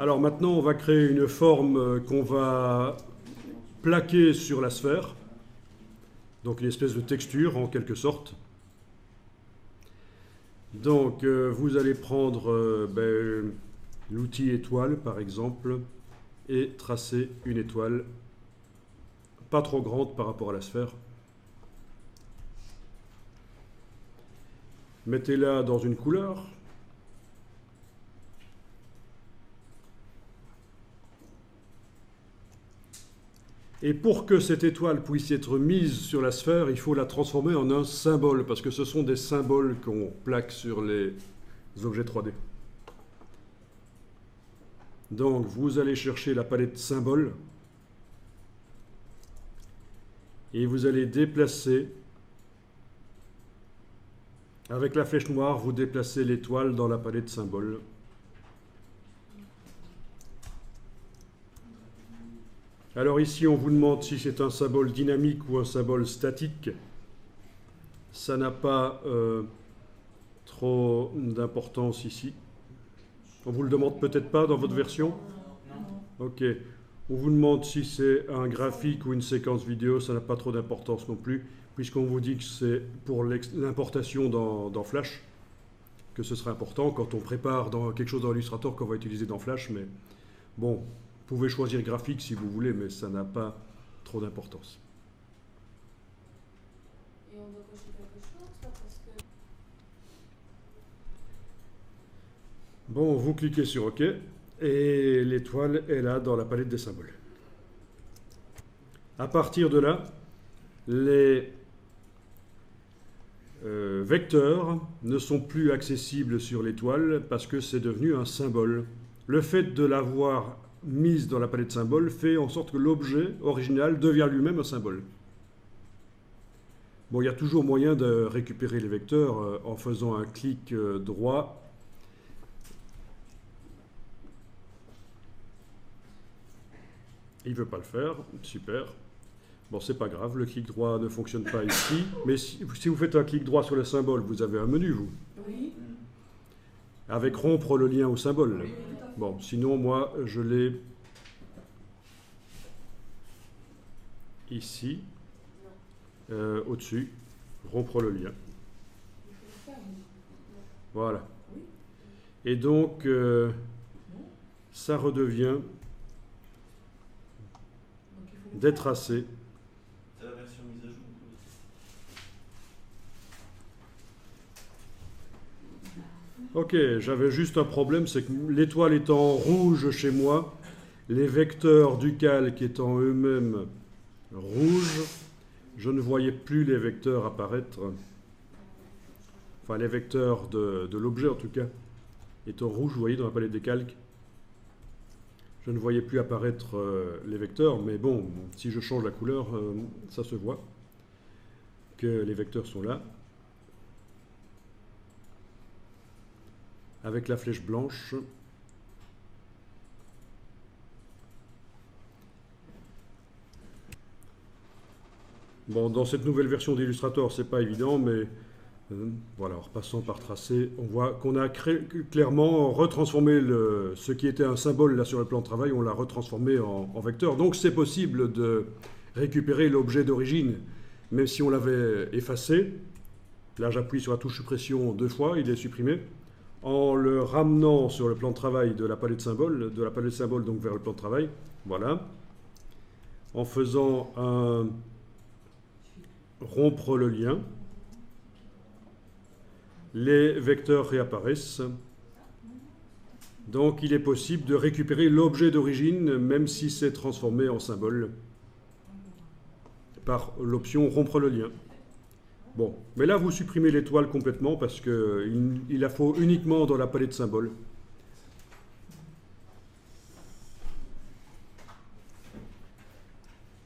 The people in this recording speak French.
Alors maintenant, on va créer une forme qu'on va plaquer sur la sphère. Donc une espèce de texture en quelque sorte. Donc vous allez prendre l'outil étoile par exemple et tracer une étoile pas trop grande par rapport à la sphère. Mettez-la dans une couleur. Et pour que cette étoile puisse être mise sur la sphère, il faut la transformer en un symbole, parce que ce sont des symboles qu'on plaque sur les objets 3D. Donc, vous allez chercher la palette symboles, et vous allez déplacer, avec la flèche noire, vous déplacez l'étoile dans la palette symboles. Alors ici, on vous demande si c'est un symbole dynamique ou un symbole statique. Ça n'a pas trop d'importance ici. On vous le demande peut-être pas dans votre version? Ok. On vous demande si c'est un graphique ou une séquence vidéo, ça n'a pas trop d'importance non plus, puisqu'on vous dit que c'est pour l'importation dans Flash, que ce sera important quand on prépare quelque chose dans Illustrator qu'on va utiliser dans Flash, mais bon... Vous pouvez choisir graphique si vous voulez, mais ça n'a pas trop d'importance. Et on doit cocher quelque chose là, parce que... Bon, vous cliquez sur OK et l'étoile est là dans la palette des symboles. À partir de là, les vecteurs ne sont plus accessibles sur l'étoile parce que c'est devenu un symbole. Le fait de l'avoir mise dans la palette symbole fait en sorte que l'objet original devient lui-même un symbole. Bon, il y a toujours moyen de récupérer les vecteurs en faisant un clic droit. Il ne veut pas le faire, super. Bon, c'est pas grave, le clic droit ne fonctionne pas ici, mais si vous faites un clic droit sur le symbole, vous avez un menu, vous. Oui. Avec rompre le lien au symbole. Bon, sinon, moi, je l'ai ici, au-dessus, rompre le lien. Voilà. Et donc, ça redevient détracé. C'est la version mise à jour. Ok, j'avais juste un problème, c'est que l'étoile étant rouge chez moi, les vecteurs du calque étant eux-mêmes rouges, je ne voyais plus les vecteurs apparaître, enfin les vecteurs de l'objet en tout cas, étant rouges, vous voyez, dans la palette des calques. Je ne voyais plus apparaître les vecteurs, mais bon, si je change la couleur, ça se voit que les vecteurs sont là. Avec la flèche blanche. Bon, dans cette nouvelle version d'Illustrator, c'est pas évident, mais voilà, en repassant par tracé, on voit qu'on a clairement retransformé ce qui était un symbole là sur le plan de travail, on l'a retransformé en vecteur. Donc c'est possible de récupérer l'objet d'origine, même si on l'avait effacé. Là, j'appuie sur la touche suppression 2 fois, il est supprimé. En le ramenant sur le plan de travail de la palette symbole, donc vers le plan de travail, voilà. En faisant un rompre le lien, les vecteurs réapparaissent. Donc il est possible de récupérer l'objet d'origine, même si c'est transformé en symbole, par l'option rompre le lien. Bon, mais là vous supprimez l'étoile complètement parce qu'il la faut uniquement dans la palette symbole.